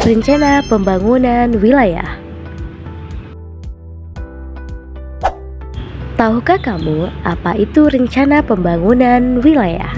Rencana pembangunan wilayah. Tahukah kamu apa itu rencana pembangunan wilayah?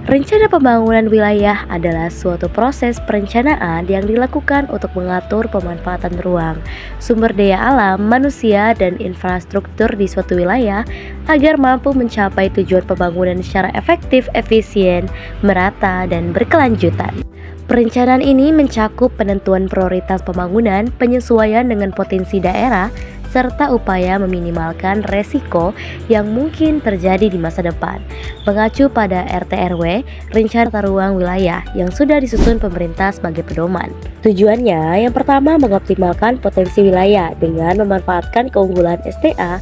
Rencana pembangunan wilayah adalah suatu proses perencanaan yang dilakukan untuk mengatur pemanfaatan ruang, sumber daya alam, manusia, dan infrastruktur di suatu wilayah agar mampu mencapai tujuan pembangunan secara efektif, efisien, merata, dan berkelanjutan. Perencanaan ini mencakup penentuan prioritas pembangunan, penyesuaian dengan potensi daerah, serta upaya meminimalkan resiko yang mungkin terjadi di masa depan. Mengacu pada RT/RW, rencana tata ruang wilayah yang sudah disusun pemerintah sebagai pedoman. Tujuannya yang pertama mengoptimalkan potensi wilayah dengan memanfaatkan keunggulan SDA,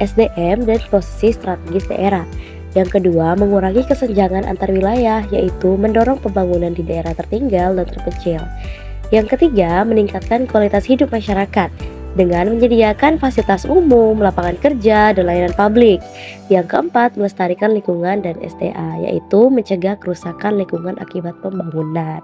SDM, dan posisi strategis daerah. Yang kedua, mengurangi kesenjangan antar wilayah, yaitu mendorong pembangunan di daerah tertinggal dan terpencil. Yang ketiga, meningkatkan kualitas hidup masyarakat dengan menyediakan fasilitas umum, lapangan kerja, dan layanan publik. Yang keempat, melestarikan lingkungan dan SDA, yaitu mencegah kerusakan lingkungan akibat pembangunan.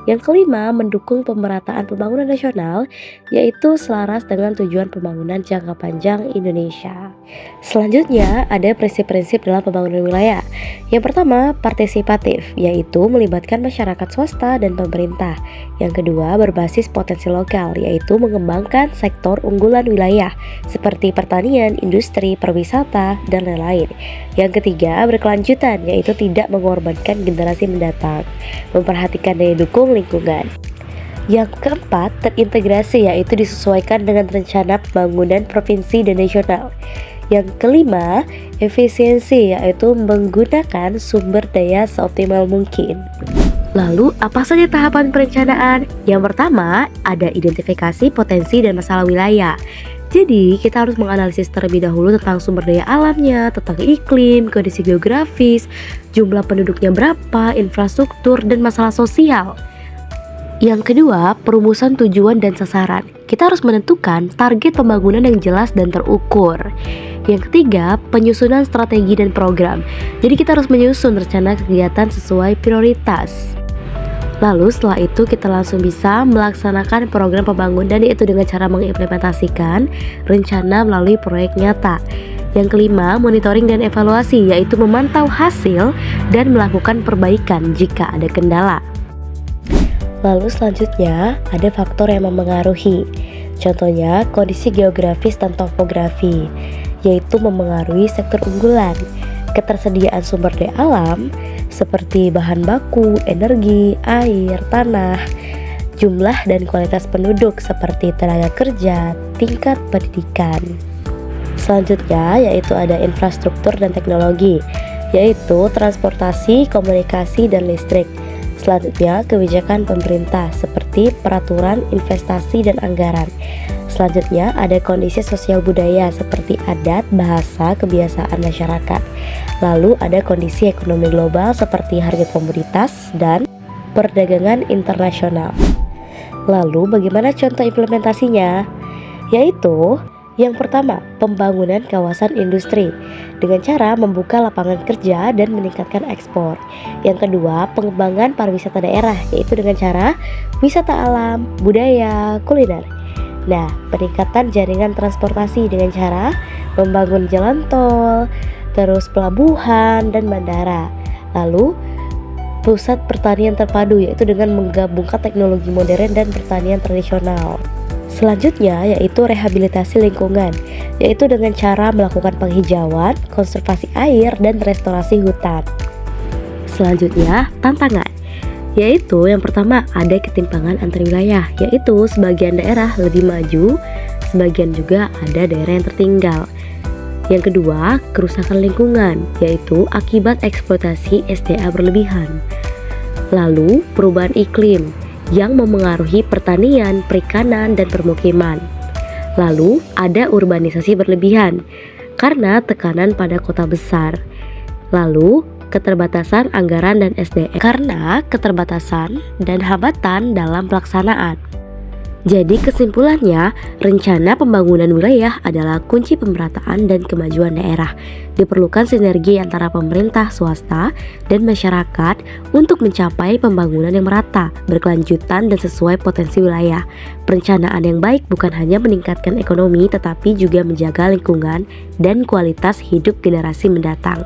Yang kelima, mendukung pemerataan pembangunan nasional, yaitu selaras dengan tujuan pembangunan jangka panjang Indonesia. Selanjutnya, ada prinsip-prinsip dalam pembangunan wilayah. Yang pertama, partisipatif, yaitu melibatkan masyarakat swasta dan pemerintah. Yang kedua, berbasis potensi lokal, yaitu mengembangkan sektor unggulan wilayah, seperti pertanian, industri, perwisata, dan lain-lain. Yang ketiga, berkelanjutan, yaitu tidak mengorbankan generasi mendatang, memperhatikan daya dukung lingkungan. Yang keempat, terintegrasi, yaitu disesuaikan dengan rencana pembangunan provinsi dan nasional. Yang kelima, efisiensi, yaitu menggunakan sumber daya seoptimal mungkin. Lalu, apa saja tahapan perencanaan? Yang pertama, ada identifikasi potensi dan masalah wilayah. Jadi, kita harus menganalisis terlebih dahulu tentang sumber daya alamnya, tentang iklim, kondisi geografis, jumlah penduduknya berapa, infrastruktur, dan masalah sosial. Yang kedua, perumusan tujuan dan sasaran. Kita harus menentukan target pembangunan yang jelas dan terukur. Yang ketiga, penyusunan strategi dan program. Jadi kita harus menyusun rencana kegiatan sesuai prioritas. Lalu setelah itu kita langsung bisa melaksanakan program pembangunan, yaitu dengan cara mengimplementasikan rencana melalui proyek nyata. Yang kelima, monitoring dan evaluasi, yaitu memantau hasil dan melakukan perbaikan jika ada kendala. Lalu selanjutnya ada faktor yang memengaruhi. Contohnya kondisi geografis dan topografi, yaitu memengaruhi sektor unggulan. Ketersediaan sumber daya alam seperti bahan baku, energi, air, tanah, jumlah dan kualitas penduduk seperti tenaga kerja, tingkat pendidikan. Selanjutnya yaitu ada infrastruktur dan teknologi, yaitu transportasi, komunikasi, dan listrik. Selanjutnya kebijakan pemerintah seperti peraturan, investasi, dan anggaran. Selanjutnya ada kondisi sosial budaya seperti adat, bahasa, kebiasaan masyarakat. Lalu ada kondisi ekonomi global seperti harga komoditas dan perdagangan internasional. Lalu bagaimana contoh implementasinya? Yaitu yang pertama, pembangunan kawasan industri dengan cara membuka lapangan kerja dan meningkatkan ekspor. Yang kedua, pengembangan pariwisata daerah, yaitu dengan cara wisata alam, budaya, kuliner. Nah, peningkatan jaringan transportasi dengan cara membangun jalan tol, terus pelabuhan dan bandara. Lalu, pusat pertanian terpadu, yaitu dengan menggabungkan teknologi modern dan pertanian tradisional. Selanjutnya yaitu rehabilitasi lingkungan, yaitu dengan cara melakukan penghijauan, konservasi air, dan restorasi hutan. Selanjutnya, tantangan, yaitu yang pertama ada ketimpangan antar wilayah, yaitu sebagian daerah lebih maju, sebagian juga ada daerah yang tertinggal. Yang kedua, kerusakan lingkungan, yaitu akibat eksploitasi SDA berlebihan. Lalu, perubahan iklim yang memengaruhi pertanian, perikanan, dan permukiman. Lalu, ada urbanisasi berlebihan karena tekanan pada kota besar. Lalu, keterbatasan anggaran dan SDM karena keterbatasan dan hambatan dalam pelaksanaan. Jadi kesimpulannya, rencana pembangunan wilayah adalah kunci pemerataan dan kemajuan daerah. Diperlukan sinergi antara pemerintah, swasta, dan masyarakat untuk mencapai pembangunan yang merata, berkelanjutan, dan sesuai potensi wilayah. Perencanaan yang baik bukan hanya meningkatkan ekonomi, tetapi juga menjaga lingkungan dan kualitas hidup generasi mendatang.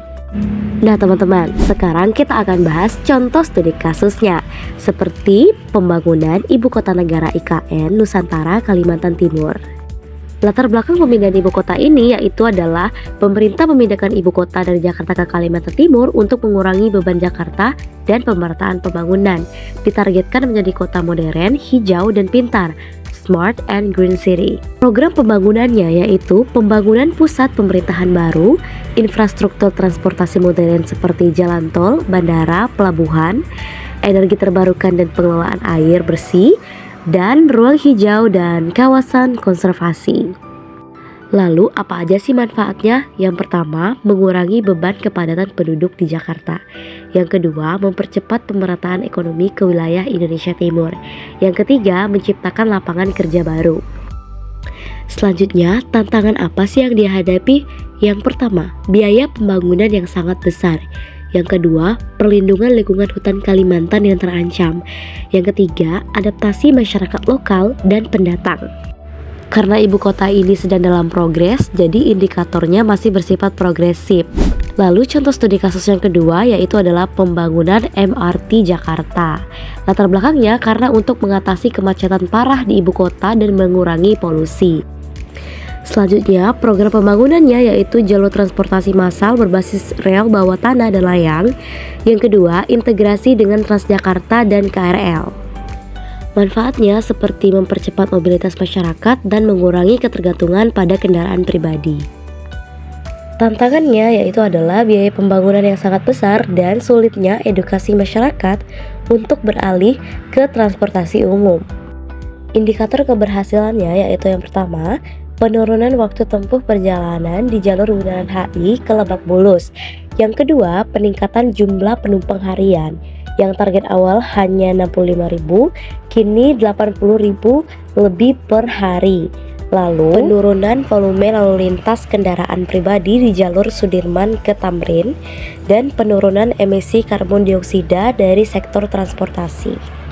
Nah teman-teman, sekarang kita akan bahas contoh studi kasusnya, seperti pembangunan Ibu Kota Negara IKN Nusantara Kalimantan Timur. Latar belakang pemindahan ibu kota ini yaitu adalah pemerintah memindahkan ibu kota dari Jakarta ke Kalimantan Timur untuk mengurangi beban Jakarta dan pemerataan pembangunan. Ditargetkan menjadi kota modern, hijau, dan pintar, Smart and Green City. Program pembangunannya yaitu pembangunan pusat pemerintahan baru, infrastruktur transportasi modern seperti jalan tol, bandara, pelabuhan, energi terbarukan dan pengelolaan air bersih, dan ruang hijau dan kawasan konservasi. Lalu apa aja sih manfaatnya? Yang pertama, mengurangi beban kepadatan penduduk di Jakarta. Yang kedua, mempercepat pemerataan ekonomi ke wilayah Indonesia Timur. Yang ketiga, menciptakan lapangan kerja baru. Selanjutnya, tantangan apa sih yang dihadapi? Yang pertama, biaya pembangunan yang sangat besar. Yang kedua, perlindungan lingkungan hutan Kalimantan yang terancam. Yang ketiga, adaptasi masyarakat lokal dan pendatang. Karena ibu kota ini sedang dalam progres, jadi indikatornya masih bersifat progresif. Lalu contoh studi kasus yang kedua yaitu adalah pembangunan MRT Jakarta. Latar belakangnya karena untuk mengatasi kemacetan parah di ibu kota dan mengurangi polusi. Selanjutnya, program pembangunannya yaitu jalur transportasi massal berbasis rel bawah tanah dan layang. Yang kedua, integrasi dengan Transjakarta dan KRL. Manfaatnya seperti mempercepat mobilitas masyarakat dan mengurangi ketergantungan pada kendaraan pribadi. Tantangannya yaitu adalah biaya pembangunan yang sangat besar dan sulitnya edukasi masyarakat untuk beralih ke transportasi umum. Indikator keberhasilannya yaitu yang pertama, penurunan waktu tempuh perjalanan di jalur Bundaran HI ke Lebak Bulus. Yang kedua, peningkatan jumlah penumpang harian. Yang target awal hanya 65.000, kini 80.000 lebih per hari. Lalu, penurunan volume lalu lintas kendaraan pribadi di jalur Sudirman ke Tamrin dan penurunan emisi karbon dioksida dari sektor transportasi.